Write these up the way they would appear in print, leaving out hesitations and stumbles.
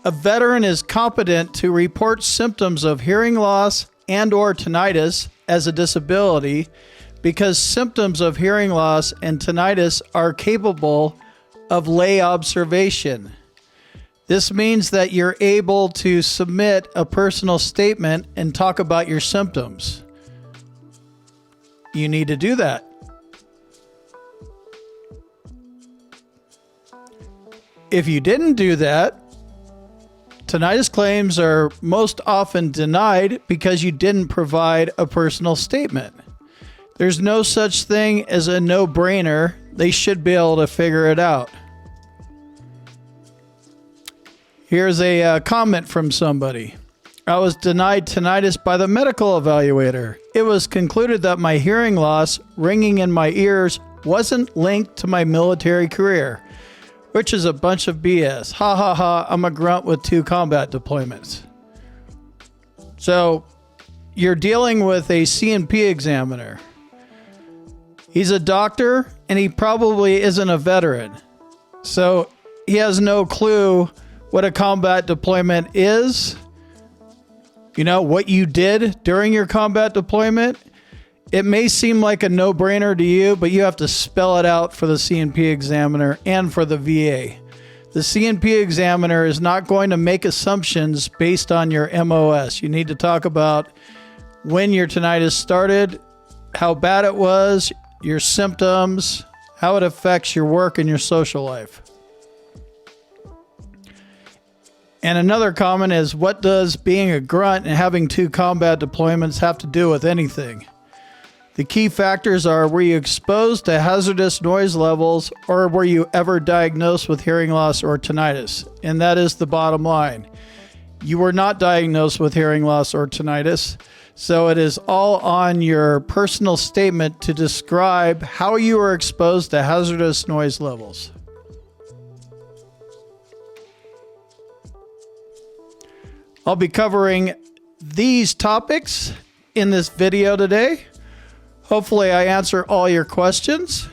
A veteran is competent to report symptoms of hearing loss and/or tinnitus as a disability because symptoms of hearing loss and tinnitus are capable of lay observation. This means that you're able to submit a personal statement and talk about your symptoms. You need to do that. If you didn't do that, tinnitus claims are most often denied because you didn't provide a personal statement. There's no such thing as a no-brainer. They should be able to figure it out. Here's a comment from somebody. I was denied tinnitus by the medical evaluator. It was concluded that my hearing loss, ringing in my ears, wasn't linked to my military career, which is a bunch of BS. Ha ha ha, I'm a grunt with 2 combat deployments. So you're dealing with a CNP examiner. He's a doctor and he probably isn't a veteran. So he has no clue what a combat deployment is. You know, what you did during your combat deployment. It may seem like a no-brainer to you, but you have to spell it out for the CNP examiner and for the VA. The CNP examiner is not going to make assumptions based on your MOS. You need to talk about when your tinnitus started, how bad it was, your symptoms, how it affects your work and your social life. And another comment is, what does being a grunt and having 2 combat deployments have to do with anything? The key factors are, were you exposed to hazardous noise levels or were you ever diagnosed with hearing loss or tinnitus? And that is the bottom line. You were not diagnosed with hearing loss or tinnitus, so it is all on your personal statement to describe how you were exposed to hazardous noise levels. I'll be covering these topics in this video today. Hopefully I answer all your questions,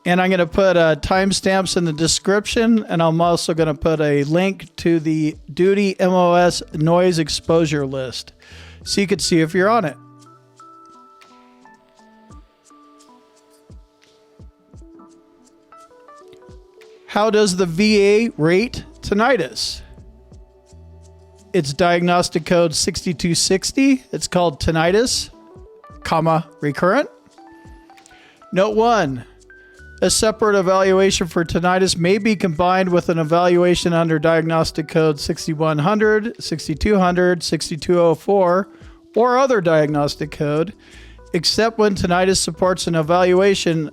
and I'm going to put timestamps in the description, and I'm also going to put a link to the Duty MOS noise exposure list so you can see if you're on it. How does the VA rate tinnitus? It's diagnostic code 6260. It's called tinnitus, recurrent. Note 1. A separate evaluation for tinnitus may be combined with an evaluation under diagnostic code 6100, 6200, 6204, or other diagnostic code, except when tinnitus supports an evaluation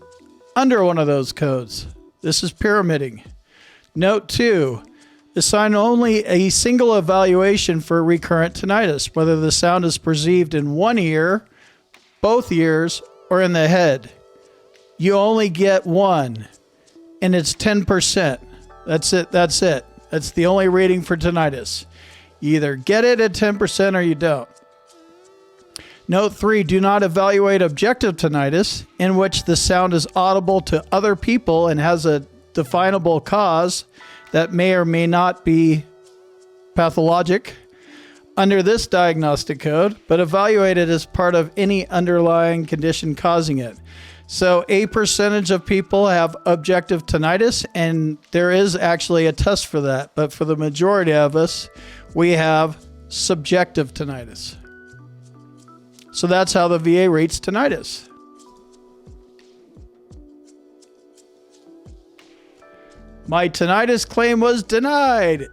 under one of those codes. This is pyramiding. Note 2. Assign only a single evaluation for recurrent tinnitus, whether the sound is perceived in one ear, both ears, or in the head. You only get one, and it's 10%. That's it. That's the only rating for tinnitus. You either get it at 10% or you don't. Note 3, do not evaluate objective tinnitus, in which the sound is audible to other people and has a definable cause that may or may not be pathologic under this diagnostic code, but evaluate it as part of any underlying condition causing it. So a percentage of people have objective tinnitus, and there is actually a test for that. But for the majority of us, we have subjective tinnitus. So that's how the VA rates tinnitus. My tinnitus claim was denied.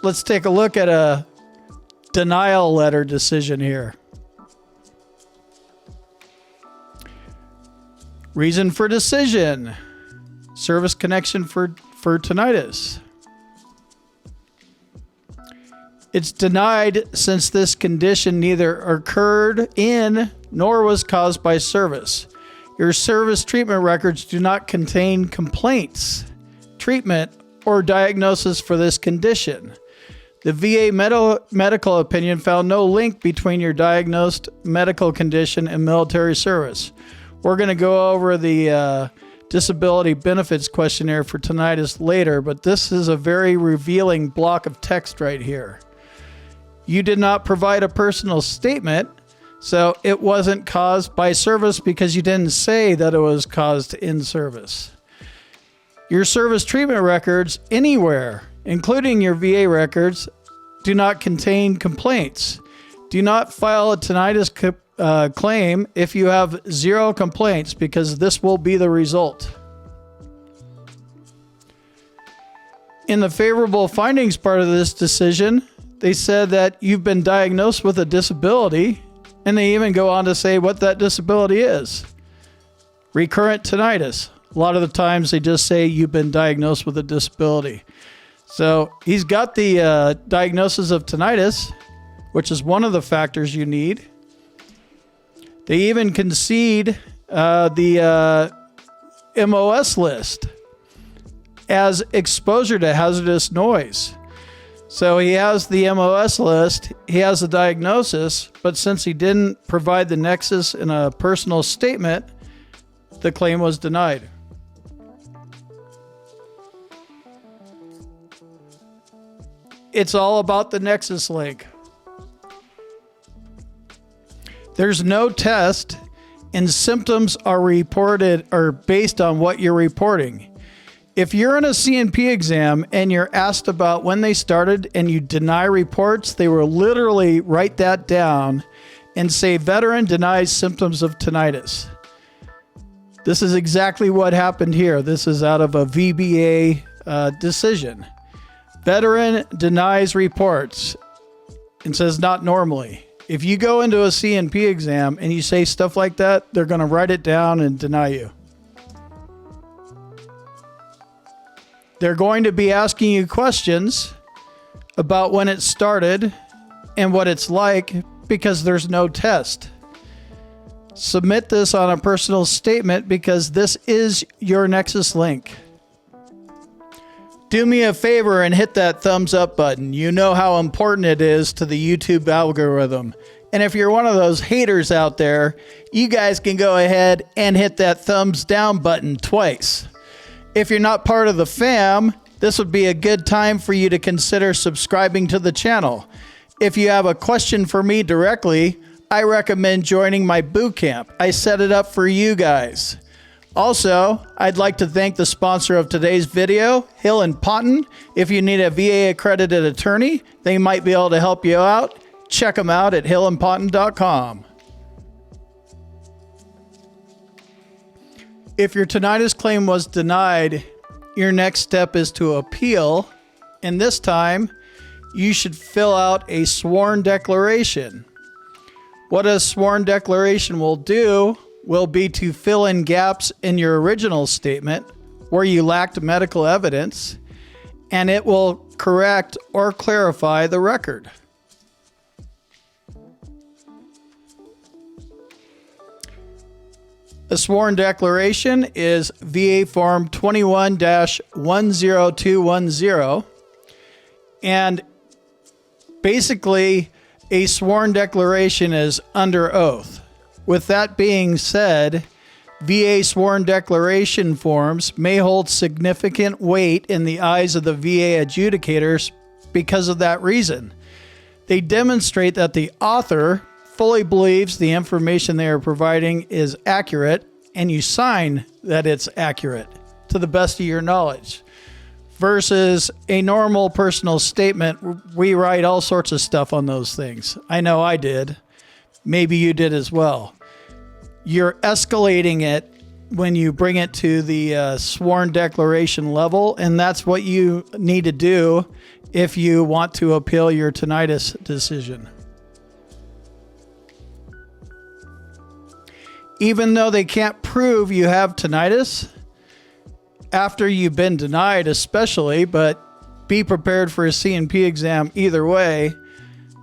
Let's take a look at a denial letter decision here. Reason for decision. Service connection for tinnitus. It's denied since this condition neither occurred in nor was caused by service. Your service treatment records do not contain complaints, treatment, or diagnosis for this condition. The VA medical opinion found no link between your diagnosed medical condition and military service. We're going to go over the disability benefits questionnaire for tinnitus later, but this is a very revealing block of text right here. You did not provide a personal statement, so it wasn't caused by service because you didn't say that it was caused in service. Your service treatment records anywhere, including your VA records, do not contain complaints. Do not file a tinnitus claim if you have 0 complaints, because this will be the result. In the favorable findings part of this decision, they said that you've been diagnosed with a disability, and they even go on to say what that disability is. Recurrent tinnitus. A lot of the times they just say you've been diagnosed with a disability. So he's got the diagnosis of tinnitus, which is one of the factors you need. They even concede the MOS list as exposure to hazardous noise. So he has the MOS list, he has the diagnosis, but since he didn't provide the nexus in a personal statement, the claim was denied. It's all about the nexus link. There's no test, and symptoms are reported or based on what you're reporting. If you're in a CNP exam and you're asked about when they started and you deny reports, they will literally write that down and say veteran denies symptoms of tinnitus. This is exactly what happened here. This is out of a VBA decision. Veteran denies reports and says not normally. If you go into a CNP exam and you say stuff like that, they're going to write it down and deny you. They're going to be asking you questions about when it started and what it's like because there's no test. Submit this on a personal statement because this is your nexus link. Do me a favor and hit that thumbs up button. You know how important it is to the YouTube algorithm. And if you're one of those haters out there, you guys can go ahead and hit that thumbs down button twice. If you're not part of the fam, this would be a good time for you to consider subscribing to the channel. If you have a question for me directly, I recommend joining my boot camp. I set it up for you guys. Also, I'd like to thank the sponsor of today's video, Hill & Ponton. If you need a VA accredited attorney, they might be able to help you out. Check them out at hillandponton.com. If your tinnitus claim was denied, your next step is to appeal, and this time you should fill out a sworn declaration. What a sworn declaration will do will be to fill in gaps in your original statement where you lacked medical evidence, and it will correct or clarify the record. A sworn declaration is VA Form 21-10210, and basically a sworn declaration is under oath. With that being said, VA sworn declaration forms may hold significant weight in the eyes of the VA adjudicators because of that reason. They demonstrate that the author fully believes the information they are providing is accurate, and you sign that it's accurate to the best of your knowledge. Versus a normal personal statement, we write all sorts of stuff on those things. I know I did. Maybe you did as well. You're escalating it when you bring it to the sworn declaration level, and that's what you need to do if you want to appeal your tinnitus decision. Even though they can't prove you have tinnitus, after you've been denied especially, but be prepared for a CNP exam either way,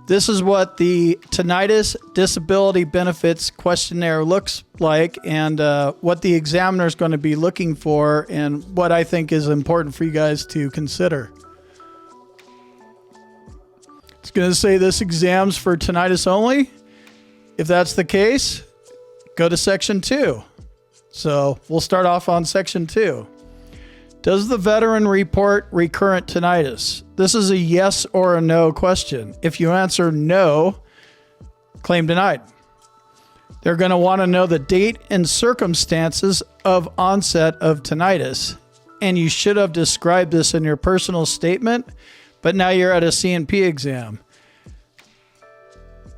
this is what the Tinnitus Disability Benefits Questionnaire looks like, and what the examiner is going to be looking for, and what I think is important for you guys to consider. It's going to say this exam's for tinnitus only. If that's the case, go to section 2. So we'll start off on section 2. Does the veteran report recurrent tinnitus? This is a yes or a no question. If you answer no, claim denied. They're going to want to know the date and circumstances of onset of tinnitus. And you should have described this in your personal statement, but now you're at a C&P exam.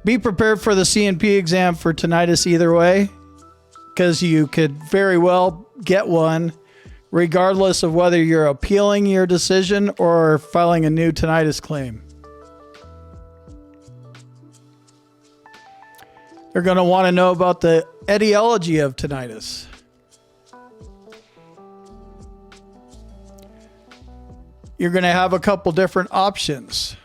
Be prepared for the C&P exam for tinnitus either way, because you could very well get one regardless of whether you're appealing your decision or filing a new tinnitus claim. They're going to want to know about the etiology of tinnitus. You're going to have a couple different options.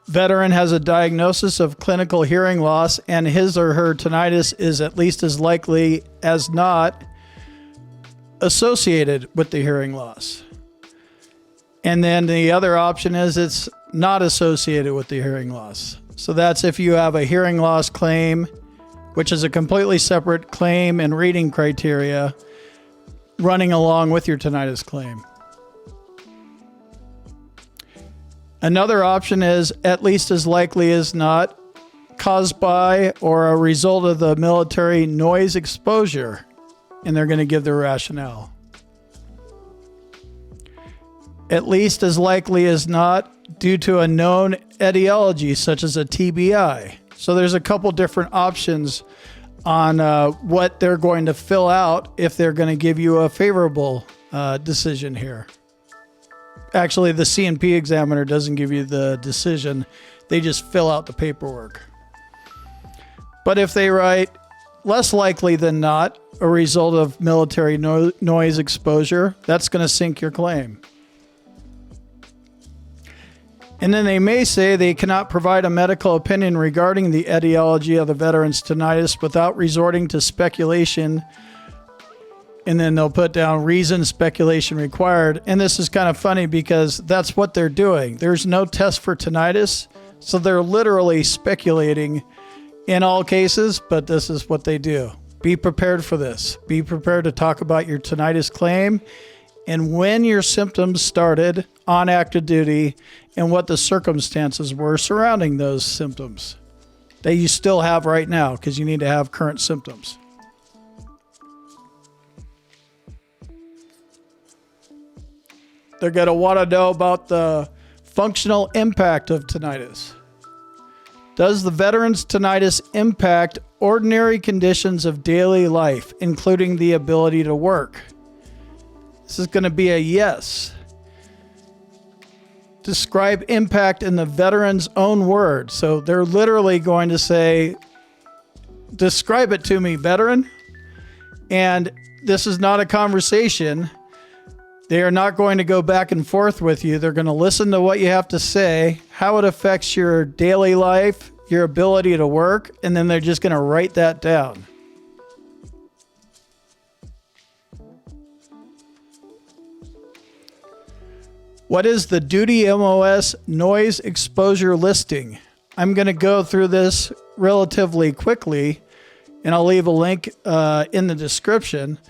Veteran has a diagnosis of clinical hearing loss, and his or her tinnitus is at least as likely as not associated with the hearing loss. And then the other option is it's not associated with the hearing loss. So that's if you have a hearing loss claim, which is a completely separate claim and reading criteria running along with your tinnitus claim. Another option is at least as likely as not caused by or a result of the military noise exposure, and they're going to give their rationale. At least as likely as not due to a known etiology such as a TBI. So there's a couple different options on what they're going to fill out if they're going to give you a favorable decision here. Actually, the C&P examiner doesn't give you the decision. They just fill out the paperwork. But if they write less likely than not a result of military noise exposure, that's going to sink your claim. And then they may say they cannot provide a medical opinion regarding the etiology of the veteran's tinnitus without resorting to speculation. And then they'll put down reason speculation required. And this is kind of funny because that's what they're doing. There's no test for tinnitus. So they're literally speculating in all cases, but this is what they do. Be prepared for this. Be prepared to talk about your tinnitus claim and when your symptoms started on active duty and what the circumstances were surrounding those symptoms that you still have right now, because you need to have current symptoms. They're going to want to know about the functional impact of tinnitus. Does the veteran's tinnitus impact ordinary conditions of daily life, including the ability to work? This is going to be a yes. Describe impact in the veteran's own words. So they're literally going to say, describe it to me, veteran. And this is not a conversation. They are not going to go back and forth with you. They're going to listen to what you have to say, how it affects your daily life, your ability to work, and then they're just going to write that down. What is the Duty MOS noise exposure listing? I'm going to go through this relatively quickly, and I'll leave a link in the description.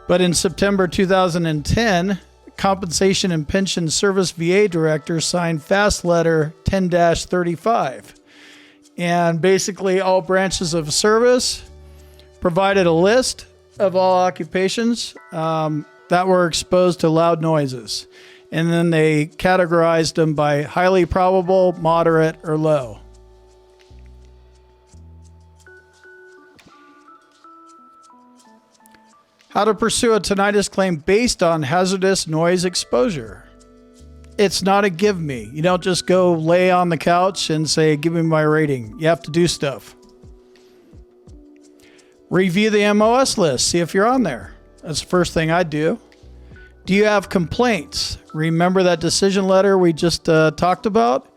But in September 2010, Compensation and Pension Service VA Director signed Fast Letter 10-35. And basically all branches of service provided a list of all occupations that were exposed to loud noises. And then they categorized them by highly probable, moderate, or low. How to pursue a tinnitus claim based on hazardous noise exposure. It's not a give me. You don't just go lay on the couch and say, give me my rating. You have to do stuff. Review the MOS list. See if you're on there. That's the first thing I do. Do you have complaints? Remember that decision letter we just talked about?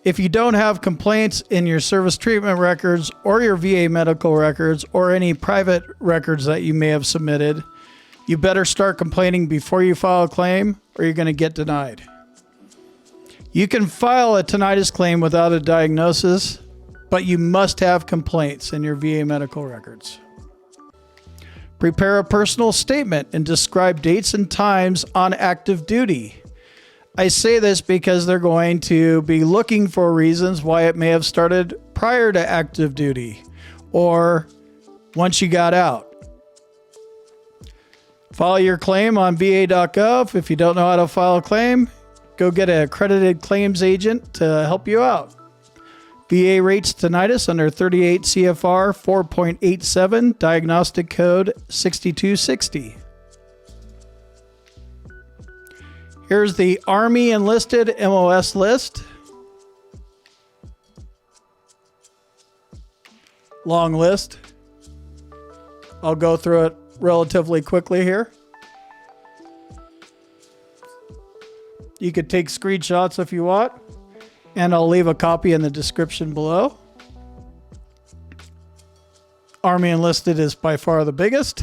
If you don't have complaints in your service treatment records or your VA medical records or any private records that you may have submitted, you better start complaining before you file a claim or you're going to get denied. You can file a tinnitus claim without a diagnosis, but you must have complaints in your VA medical records. Prepare a personal statement and describe dates and times on active duty. I say this because they're going to be looking for reasons why it may have started prior to active duty or once you got out. File your claim on va.gov. If you don't know how to file a claim, go get an accredited claims agent to help you out. VA rates tinnitus under 38 CFR 4.87, diagnostic code 6260. Here's the Army enlisted MOS list. Long list. I'll go through it relatively quickly here. You could take screenshots if you want, and I'll leave a copy in the description below. Army enlisted is by far the biggest.